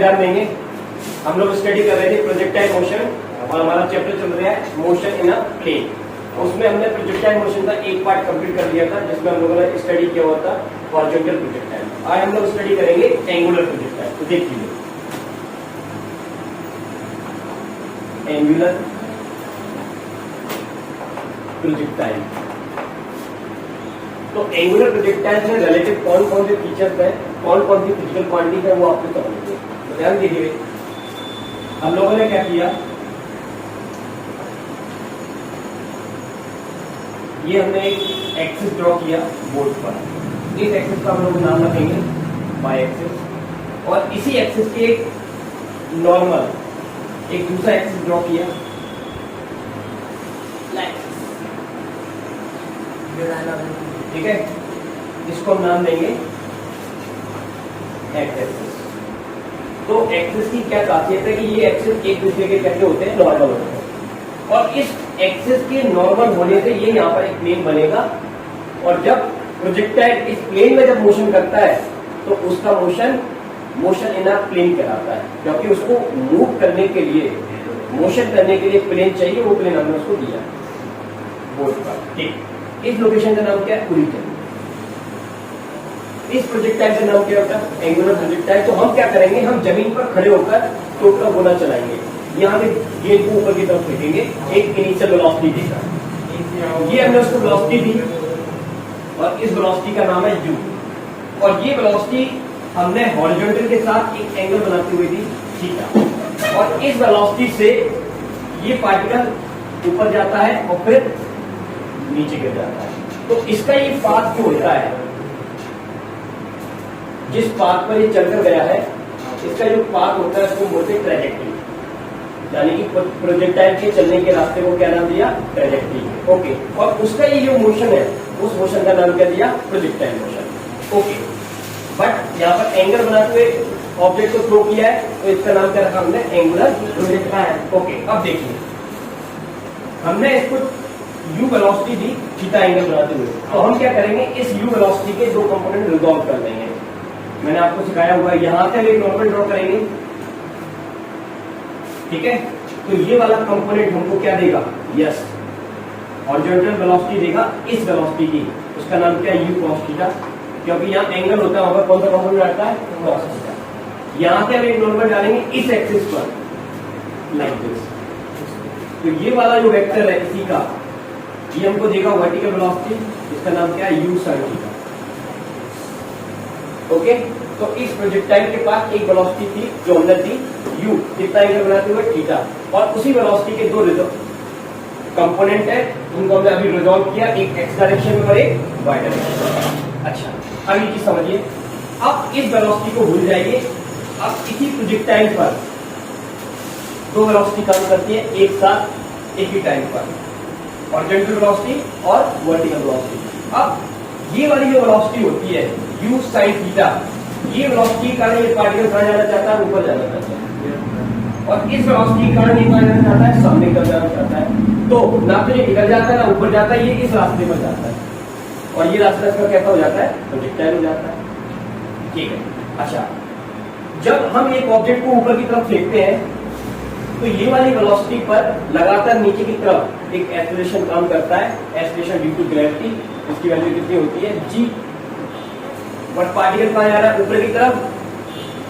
ध्यान देंगे, हम लोग स्टडी कर रहे थे प्रोजेक्टाइल मोशन और हमारा चैप्टर चल रहा है मोशन इन अ प्लेन। उसमें हमने प्रोजेक्टाइल मोशन का एक पार्ट कंप्लीट कर लिया था जिसमें हम लोगों ने स्टडी किया हुआ था हॉरिजॉन्टल प्रोजेक्टाइल। आज हम लोग स्टडी करेंगे एंगुलर प्रोजेक्टाइल। तो देखिए एंगुलर प्रोजेक्टाइल, तो एंगुलर प्रोजेक्टाइल में रिलेटिव कौन कौन से फीचर्स है, कौन कौन सी फिजिकल क्वांटिटी है वो आपको समझेंगे। तो ध्यान दीजिए, हम लोगों ने क्या किया, ये हमने एक एक्सिस ड्रॉ किया बोर्ड पर। इस एक्सिस का हम लोग नाम रखेंगे वाई एक्सिस, और इसी एक्सिस के एक नॉर्मल एक दूसरा एक्सिस ड्रॉ किया ठीक है, इसको हम नाम देंगे एक्स एक्सिस। तो एक्सिस की क्या खासियत है कि ये एक्सिस एक दूसरे के कैसे होते हैं, नॉर्मल होते हैं, और इस एक्सिस के नॉर्मल होने से ये यहाँ पर एक प्लेन बनेगा, और जब प्रोजेक्टाइल इस प्लेन में जब मोशन करता है तो उसका मोशन इन अ प्लेन कहलाता है, क्योंकि उसको मूव करने के लिए, मोशन करने के लिए प्लेन चाहिए, वो प्लेन हमने उसको दिया बोर्ड पर। ठीक, इस लोकेशन का नाम क्या है, ओरिजिन। इस प्रोजेक्टाइल का नाम क्या होता है, एंगुलर प्रोजेक्टाइल। तो हम क्या करेंगे, हम जमीन पर खड़े होकर टोटल गोला चलाएंगे, यहाँ पे गेंद को ऊपर की तरफ फेंकेंगे, एक इनिशियल वेलोसिटी देगा, ये हमने उसको वेलोसिटी दी, और इस वेलोसिटी का नाम है u, और ये वेलोसिटी हमने हॉरिजॉन्टल के साथ एक एंगल बनाते हुए दी थीटा, और इस वेलोसिटी से ये पार्टिकल ऊपर जाता है और फिर नीचे गिर जाता है। तो इसका ये पाथ जो होता है, जिस पाथ पर ये चलकर गया है, इसका जो पाथ होता है उसको बोलते हैं ट्रैजेक्टरी, यानी कि प्रोजेक्टाइल के चलने के रास्ते को क्या नाम दिया, ट्रैजेक्टरी। ओके, और उसका ये जो मोशन है, उस मोशन का नाम क्या दिया, प्रोजेक्टाइल मोशन। ओके, बट यहाँ पर एंगल बनाते हुए ऑब्जेक्ट को थ्रो किया है, तो इसका नाम क्या रखा हमने, एंगुलर प्रोजेक्टाइल। ओके, अब देखिए हमने इसको u वेलोसिटी दी थीटा एंगल बनाते हुए, तो हम क्या करेंगे, इस u वेलोसिटी के दो कंपोनेंट रिजॉल्व कर देंगे। मैंने आपको सिखाया हुआ है, यहां से हम एक नॉर्मल ड्रॉ करेंगे, ठीक है, तो ये वाला कंपोनेंट हमको क्या देगा, यस हॉरिजॉन्टल वेलोसिटी देगा इस वेलोसिटी की, उसका नाम क्या है, u cos थीटा, क्योंकि यहाँ एंगल होता है, वहां पर कौन सा कंपोनेंट आता है, cos थीटा। यहां से हम एक नॉर्मल डालेंगे इस एक्सिस पर लाइक दिस, तो ये वाला जो वेक्टर है इसी का, ये हमको देगा वर्टिकल वेलोसिटी, इसका नाम क्या है, u sin थीटा। ओके, तो इस प्रोजेक्टाइल के पास एक वेलोसिटी थी जो हमने दी u, कितना एंगल बनाते हुए थीटा, और उसी वेलोसिटी के दो कंपोनेंट है, उनको हमने अभी रिजॉल्व किया, एक x डायरेक्शन में और एक y डायरेक्शन में। अच्छा, अब ये चीज समझिए, अब इस वेलोसिटी को भूल जाइए, अब इसी प्रोजेक्टाइल पर दो वेलोसिटी काम करती है एक साथ एक ही टाइम पर, हॉरिजॉन्टल वेलोसिटी और वर्टिकल वेलोसिटी। अब ये वाली जो वेलोसिटी होती है u sin थीटा, ये वेलोसिटी के कारण ये पार्टिकल कहाँ जाना चाहता है, ऊपर जाना चाहता है, और इस वेलोसिटी के कारण ये कहाँ जाना चाहता है, सामने की तरफ जाना चाहता है। तो ना तो ये इधर जाता है ना ऊपर जाता है, ये इस रास्ते पर जाता है, और ये रास्ता इसका कैसा हो जाता है, प्रोजेक्टाइल हो जाता है। ठीक है, अच्छा, जब हम एक ऑब्जेक्ट को ऊपर की तरफ फेंकते हैं तो ये वाली वेलोसिटी पर लगातार नीचे की तरफ एक एक्सेलरेशन काम करता है, एक्सेलरेशन ड्यू टू ग्रेविटी, इसकी वैल्यू कितनी होती है, g, बट पार्टिकल कहाँ जा रहा है, ऊपर की तरफ,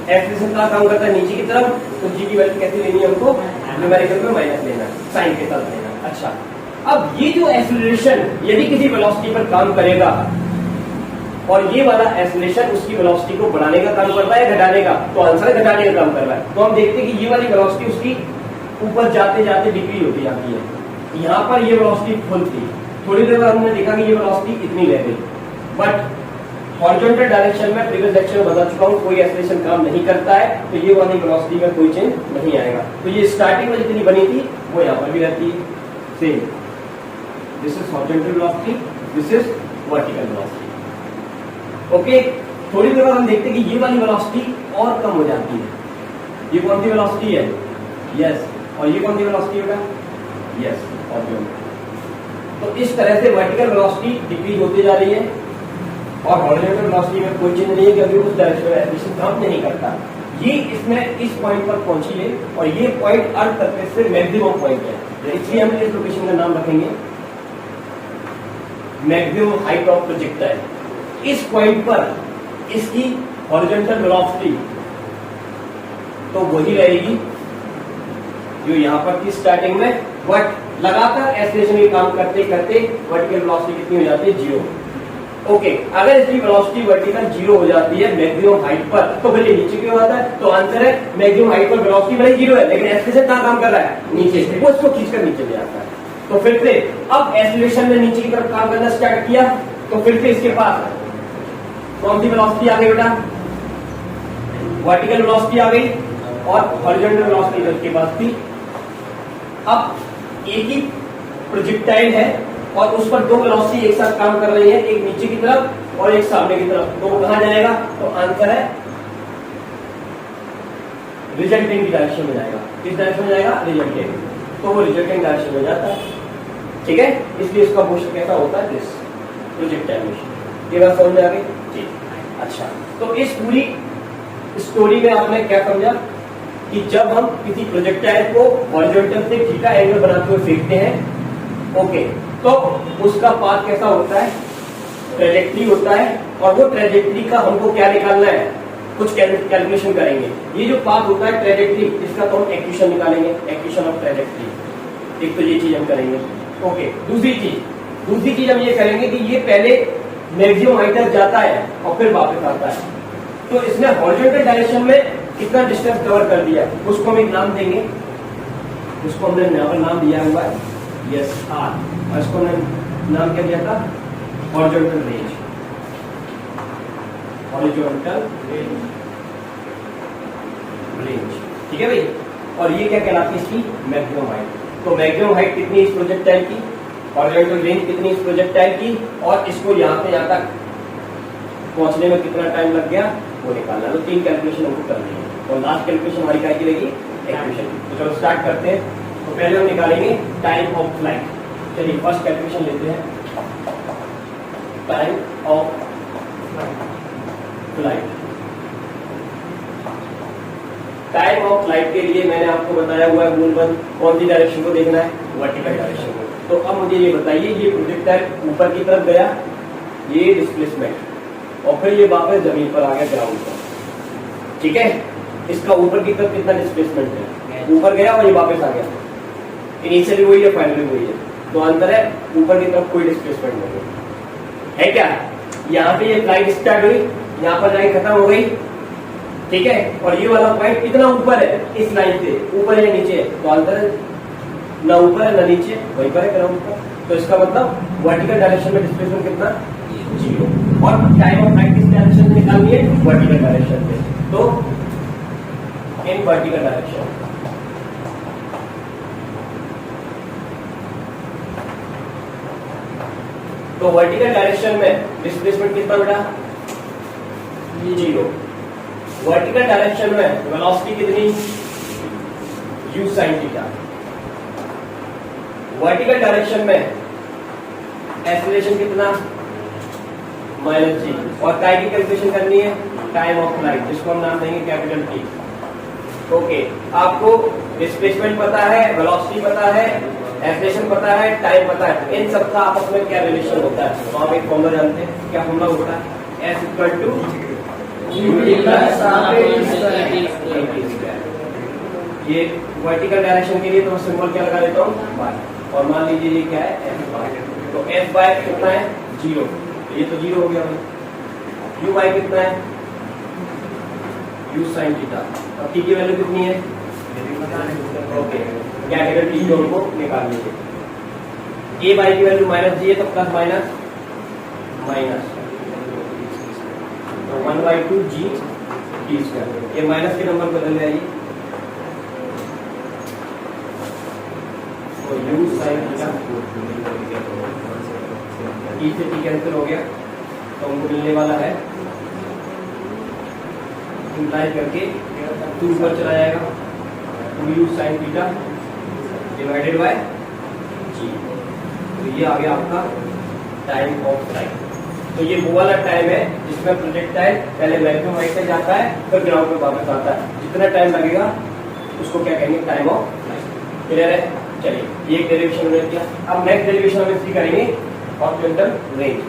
एक्सेलरेशन कहाँ काम करता है, नीचे की तरफ, तो g की वैल्यू कैसे लेनी है हमको, न्यूमेरिकल में माइनस लेना, साइन के साथ लेना। अच्छा, अब ये जो एक्सेलरेशन यदि किसी वेलोसिटी पर काम करेगा और ये वाला एक्सेलरेशन उसकी वेलोसिटी को बढ़ाने का काम कर रहा है, घटाने का, तो आंसर घटाने का काम कर रहा है, तो हम देखते हैं कि ये वाली वेलोसिटी उसकी ऊपर जाते जाते डिक्रीज होती जाती है। यहाँ पर ये वेलोसिटी फुल थी, थोड़ी देर बाद हमने देखा कि ये वेलोसिटी इतनी रह गई, बट हॉरिजॉन्टल डायरेक्शन में प्रीवियस लेक्चर में बता चुका हूँ कोई एक्सेलरेशन काम नहीं करता है, तो ये वाली वेलोसिटी में कोई चेंज नहीं आएगा। तो ये स्टार्टिंग में जितनी बनी थी वो यहाँ पर भी रहती है same, this is horizontal velocity, this is vertical velocity. Okay, थोड़ी देर बाद हम देखते हैं कि ये वाली वेलोसिटी और कम हो जाती है, ये कौन सी वेलोसिटी है, यस, और ये कौन सी वेलोसिटी होगा, यस हॉरिजॉन्टल। तो इस तरह से वर्टिकल वेलोसिटी डिक्रीज होती जा रही है, और हॉरिजॉन्टल वेलोसिटी में कोई चेंज नहीं है, क्योंकि उस डायरेक्शन में एक्सेलरेशन काम नहीं करता। ये इसमें इस पॉइंट पर पहुंची है और ये पॉइंट अर्थ सरफेस से मैक्सिमम पॉइंट है, इसलिए हम इस लोकेशन का नाम रखेंगे मैक्सिमम हाइट ऑफ प्रोजेक्टाइल। इस पॉइंट पर इसकी हॉरिजॉन्टल वेलोसिटी तो वही रहेगी जो यहां पर थी स्टार्टिंग में, बट लगातार एक्सेलरेशन के काम करते करते वर्टिकल वेलोसिटी कितनी हो जाती है, 0। ओके, अगर इसकी वेलोसिटी वर्टिकल 0 हो जाती है मैक्सिमम हाइट पर, तो फिर ये नीचे क्यों आता है? तो आंसर है मैक्सिमम हाइट पर वेलोसिटी भले 0 है, लेकिन एक्सेलरेशन कहां काम कर रहा है, नीचे से, वो इसको खींचकर नीचे ले आता है। तो फिर से अब एक्सेलरेशन ने नीचे की तरफ काम करना स्टार्ट किया, तो फिर से इसके पास कौन सी वेलोसिटी आ गई बेटा, वर्टिकल वेलोसिटी आ गई और हॉरिजॉन्टल वेलोसिटी इसके पास थी। अब एक ही प्रोजेक्टाइल है और उस पर दो वेलोसिटी एक साथ काम कर रही है, एक नीचे की तरफ और एक सामने की तरफ, तो वो कहां जाएगा? तो आंसर है रिजल्टिंग की डायरेक्शन में जाएगा। किस डायरेक्शन में जाएगा? रिजल्टिंग। तो वो रिजल्टिंग डायरेक्शन में जाता है, ठीक है, इसलिए इसका मोशन कैसा होता है, दिस प्रोजेक्टाइल मोशन। ये बात समझ में आ गई? ठीक। अच्छा, तो इस पूरी स्टोरी में आपने क्या समझा कि जब हम किसी प्रोजेक्टाइल को हॉरिजॉन्टल से थीटा एंगल बनाते हुए फेंकते हैं, ओके, तो उसका पाथ कैसा होता है, ट्रैजेक्टरी होता है, और वो ट्रैजेक्टरी का हमको क्या निकालना है, कुछ कैलकुलेशन करेंगे। ये जो पाथ होता है ट्रैजेक्टरी, इसका तो हम एक्वेशन निकालेंगे, एक्वेशन ऑफ ट्रैजेक्टरी। एक तो ये चीज हम करेंगे, ओके। दूसरी चीज हम ये करेंगे कि ये पहले मैक्सिमम हाइट तक जाता है और फिर वापस आता है, तो इसने हॉरिजॉन्टल डायरेक्शन में कितना डिस्टेंस कवर कर दिया, उसको हम एक नाम देंगे, उसको हमने यहाँ पर नाम दिया हुआ है यस आर, और इसको हमने नाम क्या दिया था, हॉरिजॉन्टल रेंज, हॉरिजॉन्टल रेंज, ठीक है भाई। और ये क्या कहलाती है, इसकी मैक्सिमम हाइट। तो मैक्सिमम हाइट कितनी इस प्रोजेक्टाइल की, हॉरिजॉन्टल रेंज कितनी इस प्रोजेक्टाइल की, और इसको यहाँ से यहाँ तक पहुंचने में कितना टाइम लग गया, वो निकालना। तो 3 कैलकुलेशन हमको करनी है, और लास्ट कैलकुलेशन हमारी क्या की रहेगी, एक्वेशन। तो चलो स्टार्ट करते हैं। तो पहले हम निकालेंगे टाइम ऑफ फ्लाइट। चलिए फर्स्ट कैलकुलेशन लेते हैं, time of flight. Time of flight के लिए मैंने आपको बताया हुआ है मूलभूत कौन सी डायरेक्शन को देखना है, वर्टिकल डायरेक्शन को। तो अब मुझे ये बताइए, ये प्रोजेक्टाइल ऊपर की तरफ गया, ये डिस्प्लेसमेंट, और फिर ये वापस जमीन पर आ गया, ग्राउंड पर, ठीक है। इसका ऊपर की तरफ कितना डिस्प्लेसमेंट है, ऊपर गया और ये वापस आ गया, इनिशियली वही है, फाइनली वही है। तो अंतर है, ऊपर की तरफ कोई डिस्प्लेसमेंट नहीं है क्या। यहाँ पे ये फ्लाइट स्टार्ट हुई, यहाँ पर लाइन खत्म हो गई, ठीक है, और ये वाला पॉइंट कितना ऊपर है, इस लाइन से ऊपर है नीचे, तो अंतर है, ना ऊपर है ना नीचे, वहीं पर है ग्राउंड पर। तो इसका मतलब वर्टिकल डायरेक्शन में डिस्प्लेसमेंट कितना, 0। और टाइम ऑफ फ्लाइट किस डायरेक्शन में निकालनी है, वर्टिकल डायरेक्शन में। तो इन वर्टिकल डायरेक्शन, तो वर्टिकल डायरेक्शन में डिस्प्लेसमेंट कितना बेटा, 0। वर्टिकल डायरेक्शन में वेलोसिटी कितनी, u sin theta. Vertical direction में एक्सेलरेशन कितना, -g। और काय की कैलकुलेशन करनी है, टाइम ऑफ फ्लाइट, जिसको हम नाम देंगे कैपिटल T। ओके, आपको डिस्प्लेसमेंट पता है, वेलोसिटी पता है, एक्सेलरेशन पता है, टाइम पता है, इन सबका आपस में क्या रिलेशन होता है। तो आप एक फॉर्मूला जानते हैं, क्या फॉर्मूला होता है, S = ये वर्टिकल डायरेक्शन के लिए तो सिंबल क्या लगा देता हूँ, y, और मान लीजिए ये क्या है, f/, तो f/, कितना है, 0, ये तो 0 हो गया भाई। u/, कितना है, u sin थीटा। अब t की वैल्यू कितनी है, ओके, कैपिटल T को उनको निकाल लीजिए। a/, की वैल्यू -g है, तो प्लस माइनस माइनस, तो 1/2 g t²। ये माइनस के नंबर बदल जाएगी, तो u sin थीटा, t से t कैंसिल हो गया, तो हमको मिलने वाला है, सिंप्लाई करके 2 ऊपर चला जाएगा, 2u sin theta divided by g। तो ये आ गया आपका टाइम ऑफ फ्लाइट। तो ये वो वाला टाइम है जिसमें प्रोजेक्टाइल पहले मैक्सिमम हाइट तक जाता है फिर ग्राउंड पे वापस आता है। जितना टाइम लगेगा उसको क्या कहेंगे, टाइम ऑफ फ्लाइट। क्लियर है? चलिए ये एक डेरिवेशन हमने किया। अब नेक्स्ट डेरिवेशन हम इसकी करेंगे हॉरिजॉन्टल रेंज।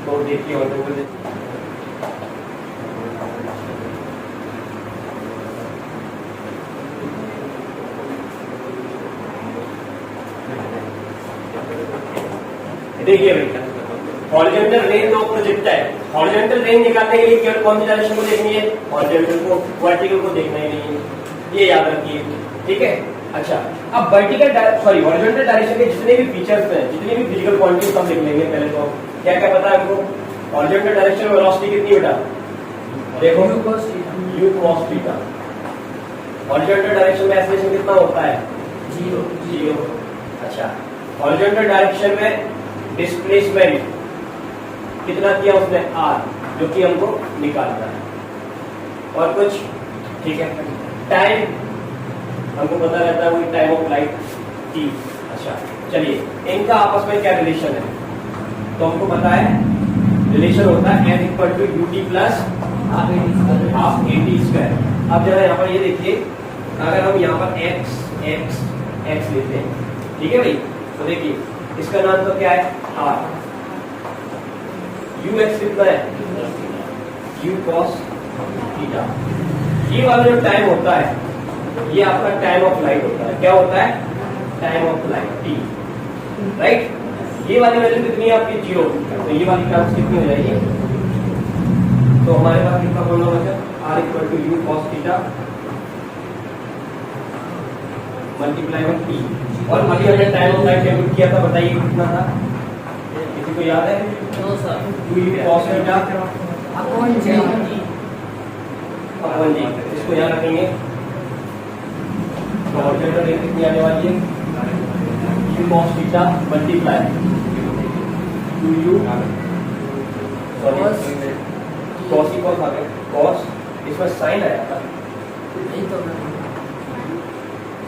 तो देखिए हॉरिजॉन्टल देखिए भैया horizontal range of projectile. Horizontal range निकालने के लिए केवल कौन सी डायरेक्शन को देखनी है, हॉरिजॉन्टल को, वर्टिकल को देखना ही नहीं है, ये याद रखिए। ठीक है, अच्छा अब वर्टिकल सॉरी हॉरिजॉन्टल डायरेक्शन के जितने भी फीचर्स हैं, जितनी भी फिजिकल क्वांटिटीज हम लिख लेंगे। पहले तो क्या क्या पता है हमको, हॉरिजॉन्टल डायरेक्शन में वेलोसिटी कितनी बेटा, देखो u cos theta. Horizontal direction में एक्सेलरेशन कितना होता है, 0। अच्छा हॉरिजॉन्टल डायरेक्शन में डिस्प्लेसमेंट कितना किया उसने, r, जो कि हमको निकालना है। और कुछ, ठीक है, टाइम हमको पता रहता है, वही टाइम ऑफ फ्लाइट t। अच्छा चलिए इनका आपस में क्या रिलेशन है, तो हमको पता है रिलेशन होता है n equal to ut plus half at square. अब जरा यहाँ पर ये देखिए, अगर हम यहाँ पर x लेते हैं, ठीक है भाई, तो देखिए इसका नाम तो क्या है r, ux कितना है u cos थीटा। ये वाला जो टाइम होता है ये आपका टाइम ऑफ फ्लाइट होता है। क्या होता है, time of flight t, right. ये वाली वैल्यू कितनी है आपकी, 0। तो ये वाली टर्म्स कितनी हो जाएगी, तो हमारे पास कितना बोलना बचा, r equal to u cos theta multiply by t। और अभी हमने टाइम ऑफ फ्लाइट कैलकुलेट किया था, बताइए कितना था, किसी को याद है, 2u cos theta upon g। इसको याद रखेंगे। तो ऑर्डिनेटर रेंज कितनी आने वाली है, u cos theta multiply 2u cos ही cos आ गया, cos इसमें साइन आया था,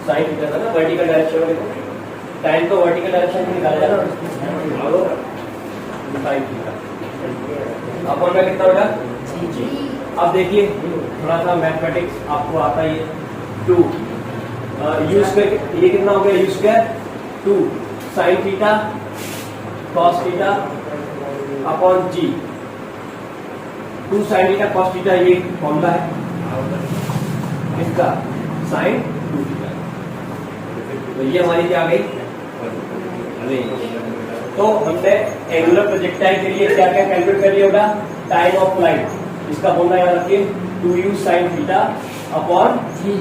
साइन थीटा था ना वर्टिकल डायरेक्शन में। देखो टाइम तो वर्टिकल डायरेक्शन में निकाला जाता है, साइन थीटा अपॉन में कितना होगा, जी। अब देखिए थोड़ा सा मैथमेटिक्स आपको आता ही है, 2 यू स्क्वायर, ये कितना हो गया, u square 2 sine theta cos theta upon g. 2 sine theta cos theta ये फॉर्मूला है इसका, साइन 2 थीटा। तो ये हमारी क्या आ गई रेंज। तो हमने एंगुलर प्रोजेक्टाइल के लिए क्या क्या कैलकुलेट कर लिया होगा, टाइम ऑफ फ्लाइट, इसका फॉर्मूला याद रखिए 2u sin थीटा अपॉन जी।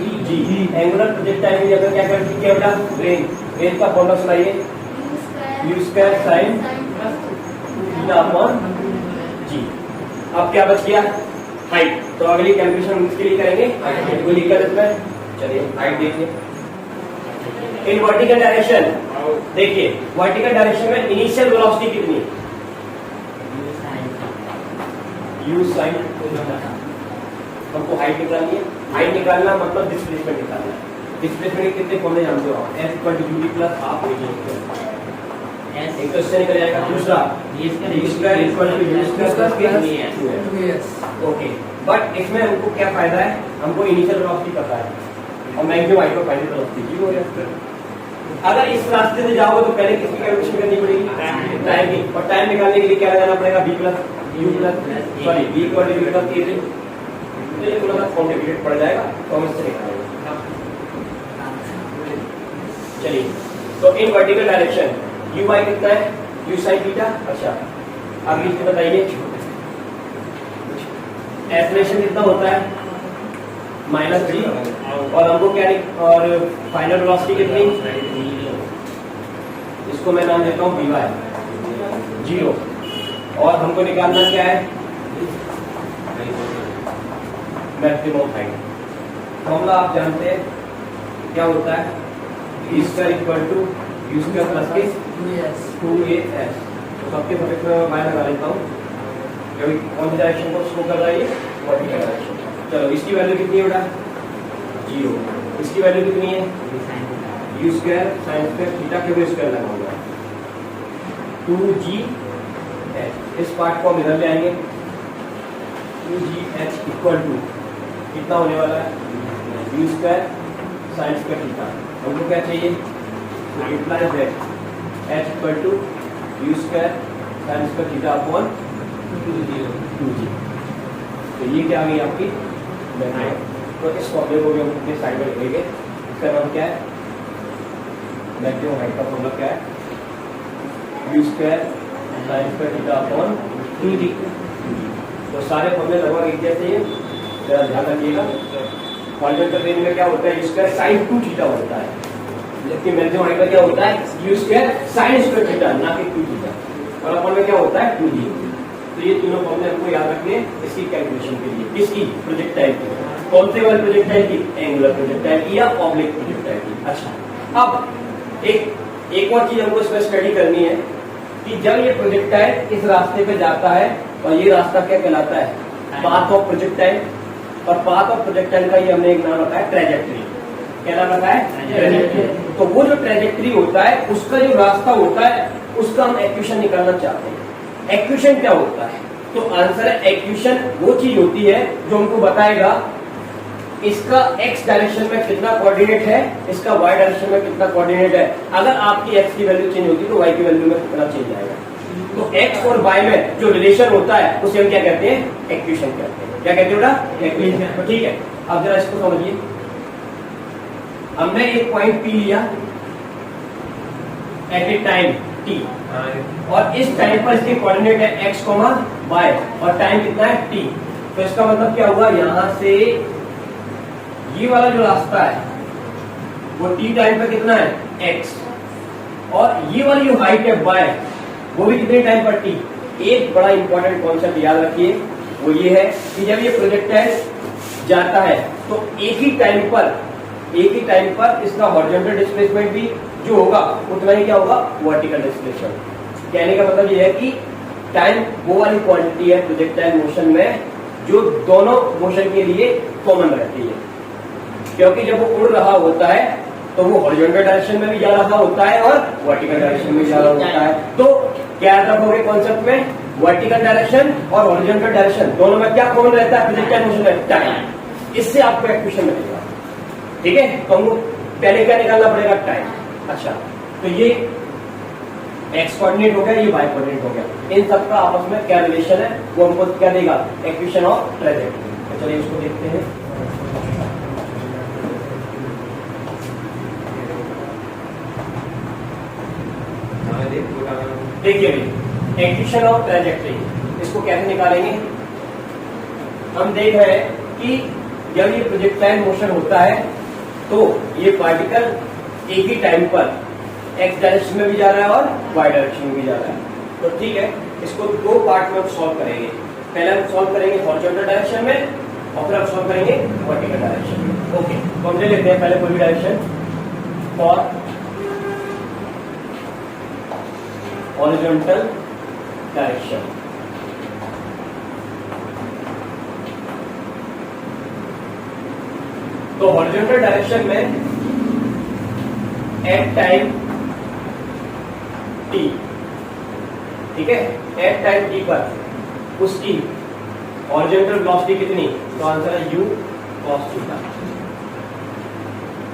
एंगुलर प्रोजेक्टाइल के लिए अगर क्या कैलकुलेट किया होगा, रेंज का फॉर्मूला सुनाइए, u square sin theta upon g. अब क्या बच गया, हाइट। तो अगली कैलकुलेशन इसके लिए करेंगे, हाइट को लिखकर इसमें, चलिए हाइट देखिए। इन वर्टिकल डायरेक्शन देखिए, वर्टिकल डायरेक्शन में इनिशियल वेलोसिटी कितनी है, u sin हमको हाइट निकालनी है। हाइट निकालना मतलब डिस्प्लेसमेंट निकालना है। डिस्प्लेसमेंट के कितने फॉर्मूले जानते हो आप, s equal to ut plus half at। एक तो इससे निकल जाएगा, दूसरा u square equal to u square plus k. Okay, but इसमें हमको क्या फायदा है, हमको इनिशियल वेलोसिटी पता है और मैक्सिमम हाइट को फाइनल वेलोसिटी हो जाएगा। अगर इस रास्ते से जाओगे तो पहले किसकी कैलकुलेशन करनी पड़ेगी, टाइम की, और टाइम निकालने के लिए क्या लगाना पड़ेगा, v plus u plus sorry v equal to u plus k। तो ये थोड़ा सा कॉम्प्लिकेटेड पड़ जाएगा, तो हम इससे निकालेंगे। चलिए, तो in vertical direction u y कितना है, u sin थीटा। अच्छा अब इसमें बताइए एक्सेलरेशन कितना होता है, -g, और हमको क्या, और फाइनल वेलोसिटी कितनी, इसको मैं नाम देता हूँ vy 0। और हमको निकालना क्या है, मैक्सिमम हाइट। फॉर्मूला आप जानते हैं क्या होता है, v square equal to u square plus k 2as। तो सबके सब्जेक्ट में मैं लगा लेता हूँ, क्योंकि कौन सी डायरेक्शन को शो कर रहा है, ये वर्टिकल डायरेक्शन। चलो इसकी वैल्यू कितनी है बेटा, 0। इसकी वैल्यू कितनी है, u square sine square theta के स्क्वायर लगाऊंगा 2g एच। इस पार्ट को हम इधर ले आएंगे, two g h equal to कितना होने वाला है, u square sine square theta. हमको क्या चाहिए, implies that h equal to u square sine square theta upon 2g। तो ये क्या आ गई आपकी मैथड। तो इस प्रॉब्लम को भी हम अपने साइड में लिखेंगे। इसका नाम क्या है, मैक्सिमम हाइट का फॉर्मूला क्या है, u square sine square theta upon 2g। तो सारे फॉर्मूले लगभग एक जैसे ही, जरा ध्यान रखिएगा। हॉरिजॉन्टल रेंज में क्या होता है, यू स्क्वायर साइन 2 थीटा होता है, जबकि मैक्सिमम हाइट का क्या होता है, u square sine square theta, ना कि 2 थीटा। और अपन में क्या होता है 2g। तो ये तीनों फॉर्मूले हमको याद रखने इसकी कैलकुलेशन के लिए। किसकी, प्रोजेक्टाइल की। कौन से वाले प्रोजेक्टाइल की, एंगुलर प्रोजेक्टाइल की या ऑब्लिक प्रोजेक्टाइल की। अच्छा, अब एक और चीज हमको इसमें स्टडी करनी है कि जब ये प्रोजेक्टाइल इस रास्ते पे जाता है, और ये रास्ता क्या कहलाता है, पाथ ऑफ प्रोजेक्टाइल। और पाथ ऑफ प्रोजेक्टाइल का ये हमने एक नाम रखा है ट्रेजेक्टरी। क्या नाम रखा है, ट्रेजेक्टरी। तो वो जो ट्रेजेक्टरी होता है, उसका जो रास्ता होता है, उसका हम एक्वेशन निकालना चाहते हैं। एक्वेशन क्या होता है, तो आंसर है एक्वेशन वो चीज होती है जो हमको बताएगा इसका x डायरेक्शन में कितना कोऑर्डिनेट है, इसका y डायरेक्शन में कितना कोऑर्डिनेट है। अगर आपकी x की वैल्यू चेंज होगी तो y की वैल्यू में कितना चेंज आएगा। तो x और y में जो रिलेशन होता है उसे हम क्या कहते हैं, एक्वेशन कहते हैं। क्या कहते हैं बेटा, एक्वेशन। तो ठीक है, अब जरा इसको समझिए। हमने एक पॉइंट P लिया एट ए टाइम t, और इस टाइम पर इसके कोऑर्डिनेट है x, y, और टाइम कितना है t। तो इसका मतलब क्या हुआ, यहां से ये वाला जो रास्ता है वो t टाइम पे कितना है, x, और ये वाली जो हाइट है y, वो भी कितने टाइम पर t। एक बड़ा इंपॉर्टेंट कॉन्सेप्ट याद रखिए, वो ये है कि जब ये प्रोजेक्टाइल जाता है तो एक ही टाइम पर इसका हॉरिजॉन्टल डिस्प्लेसमेंट भी जो होगा उतना ही क्या होगा, वर्टिकल डिस्प्लेसमेंट। कहने का मतलब ये है कि टाइम वो वाली क्वांटिटी है प्रोजेक्टाइल मोशन में जो दोनों मोशन के लिए कॉमन रहती है। क्योंकि जब वो उड़ रहा होता है तो वो हॉरिजॉन्टल डायरेक्शन में भी जा रहा होता है और वर्टिकल डायरेक्शन में जा रहा होता है। तो क्या याद रखोगे कॉन्सेप्ट में, वर्टिकल डायरेक्शन और हॉरिजॉन्टल डायरेक्शन दोनों में क्या कॉमन रहता है, प्रोजेक्टाइल मोशन में टाइम। इससे आपको एक्वेशन मिलेगा। ठीक है, तो हमको पहले क्या निकालना पड़ेगा, टाइम। अच्छा, तो ये एक्स कोऑर्डिनेट हो गया, ये वाई कोऑर्डिनेट हो गया। इन सबका आपस में क्या रिलेशन है, वो हमको क्या देगा, एक्वेशन ऑफ ट्रेजेक्टरी। तो चलिए इसको देखते हैं। देखिए अभी एक्वेशन ऑफ ट्रेजेक्टरी, इसको कैसे निकालेंगे। हम देख रहे हैं कि जब ये प्रोजेक्टाइल मोशन होता है तो ये पार्टिकल एक ही टाइम पर x डायरेक्शन में भी जा रहा है और y डायरेक्शन में भी जा रहा है। तो ठीक है, इसको दो पार्ट में हम सॉल्व करेंगे। पहले हम सॉल्व करेंगे हॉरिजॉन्टल डायरेक्शन में, और फिर हम सॉल्व करेंगे वर्टिकल डायरेक्शन में। ओके, तो हम ले लेते हैं पहले कोई भी डायरेक्शन फॉर हॉरिजॉन्टल डायरेक्शन। तो हॉरिजॉन्टल डायरेक्शन में एट टाइम t, ठीक है, एट टाइम t पर उसकी हॉरिजॉन्टल वेलोसिटी कितनी, तो आंसर है u cos थीटा।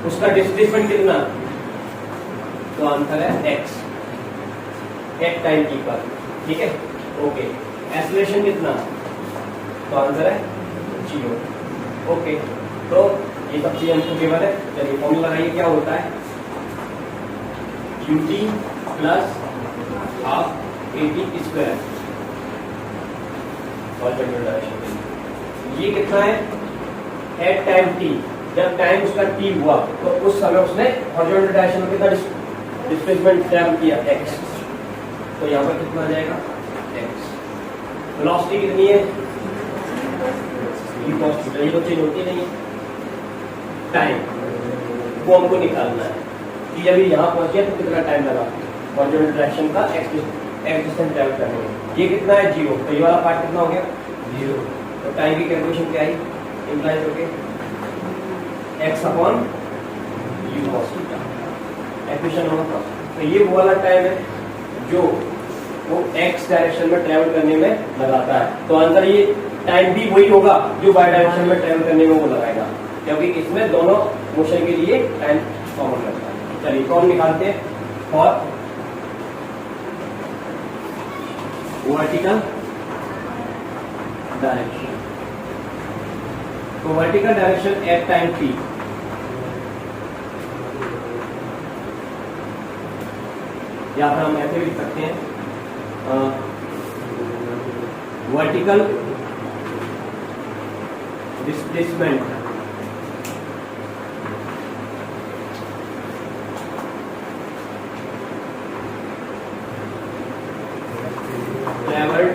उसका डिस्प्लेसमेंट कितना, तो आंसर है x एट टाइम t पर। ठीक है, ओके। एक्सेलरेशन कितना, तो आंसर है 0। ओके, तो ये सब चीजें हमको गिवन है। चलिए फॉर्मूला लगाइए, क्या होता है, qt plus half at square horizontal direction. ये कितना है, एट टाइम t, जब टाइम उसका t हुआ तो उस समय उसने हॉरिजॉन्टल डायरेक्शन में कितना डिस्प्लेसमेंट ट्रैवल किया, x। तो यहाँ पर कितना आ जाएगा, x। वेलोसिटी कितनी है, u cos थीटा, ये तो चेंज होती नहीं है। टाइम वो हमको निकालना है कि जब ये यहाँ पहुंचे तो कितना टाइम लगा हॉरिजॉन्टल डायरेक्शन का x डिस्टेंस ट्रैवल करने में। ये कितना है, 0। तो ये वाला पार्ट कितना हो गया, 0। तो टाइम की कैलकुलेशन क्या आई, इंप्लाइज हो गया x upon u cos theta, equation होगा। तो ये वो वाला टाइम है जो वो एक्स डायरेक्शन में ट्रेवल करने में लगाता है। तो आंसर ये टाइम भी वही होगा जो वाई डायरेक्शन में ट्रेवल करने में वो लगाएगा, क्योंकि इसमें दोनों मोशन के लिए टाइम कॉमन लगता है। चलिए कौन निकालते हैं? और वर्टिकल डायरेक्शन, तो vertical direction at time t, या फिर हम ऐसे भी लिख सकते हैं vertical displacement travelled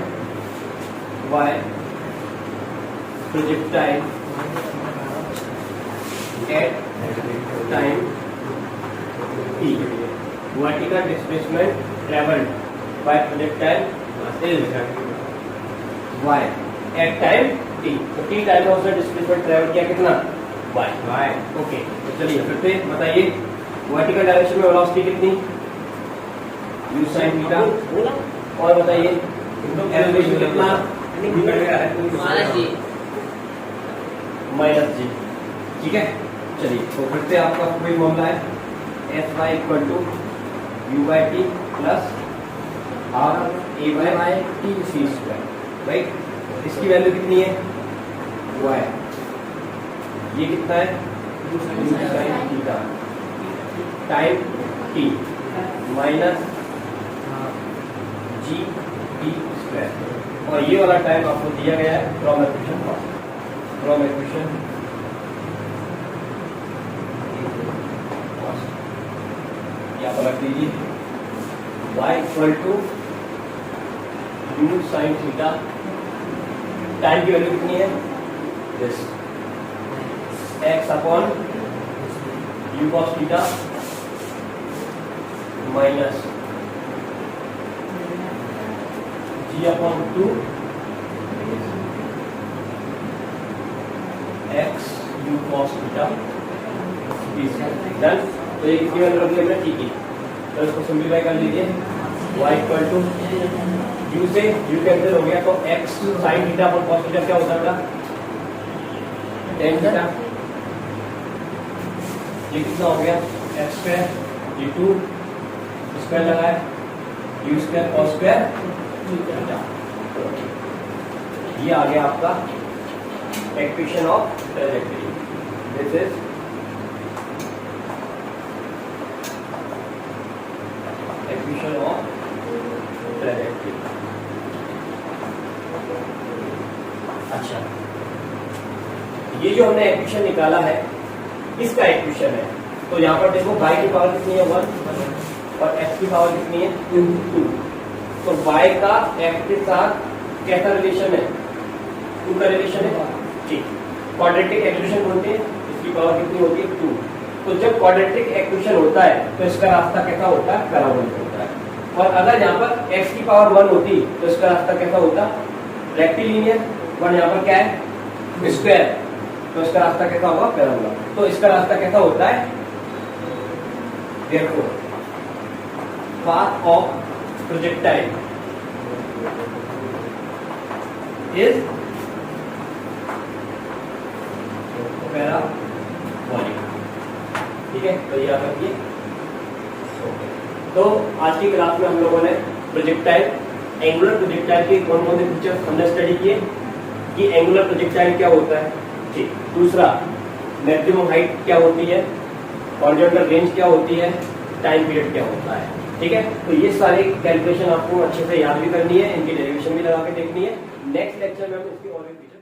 bye projectile at time t, vertical displacement traveled by projectile is y at time t। तो t टाइम में उसने डिस्प्लेसमेंट ट्रैवल किया कितना? y। ओके, तो चलिए फिर से बताइए वर्टिकल डायरेक्शन में वेलोसिटी कितनी? u sin theta. और बताइए एलिवेशन कितना? माइनस जी। ठीक है, चलिए तो फिर से आपका कोई मामला है s y equal to u by t plus r a by t c square, right. इसकी वैल्यू कितनी है? वाई। ये कितना है? U sine theta time t minus g t square. और ये वाला टाइम आपको दिया गया है फ्रॉम इक्वेशन, फ्रॉम इक्वेशन यहाँ पर रख दीजिए y equal to u sine theta, time की वैल्यू कितनी है? This x upon u cos theta minus g upon 2 x u cos theta. Done. तो ये कितनी वैल्यू रख ली हमने? ठीक है, तो इसको सिंप्लीफाई कर लीजिए y इक्वल टू u से u कैंसिल हो गया, तो x साइन थीटा पर कॉस थीटा क्या होता है? tan theta. ये कितना हो गया? x स्क्वायर, ये 2 स्क्वायर लगाए u square cos square theta. ये आ गया आपका equation of trajectory. This is equation of trajectory. अच्छा, ये जो हमने इक्वेशन निकाला है इसका इक्वेशन है, तो यहाँ पर देखो y की पावर कितनी है? 1 और x की पावर कितनी है? 2। तो y का x के साथ कैसा रिलेशन है? 2 का रिलेशन है। ठीक, क्वाड्रेटिक इक्वेशन बोलते हैं, इसकी पावर कितनी होती है? 2। तो जब क्वाड्रेटिक इक्वेशन होता है तो इसका रास्ता कैसा होता है? पैराबोलिक होता है। और अगर यहाँ पर x की पावर 1 होती तो इसका रास्ता कैसा होता? रेक्टिलिनियर। और यहाँ पर क्या है? स्क्वायर, तो इसका रास्ता कैसा होगा? पैराबोला। तो इसका रास्ता कैसा होता है? देखो, path of projectile is parabolic. ठीक है, तो ये याद रखिए। तो आज की क्लास में हम लोगों ने प्रोजेक्टाइल, एंगुलर प्रोजेक्टाइल के कौन कौन से फीचर्स हमने स्टडी किए कि एंगुलर प्रोजेक्टाइल क्या होता है। ठीक, दूसरा मैक्सिमम हाइट क्या होती है, हॉरिजॉन्टल रेंज क्या होती है, टाइम पीरियड क्या होता है। ठीक है, तो ये सारी कैलकुलेशन आपको अच्छे से याद भी करनी है, इनकी डेरिवेशन भी लगा के देखनी है। नेक्स्ट लेक्चर में हम इसकी और भी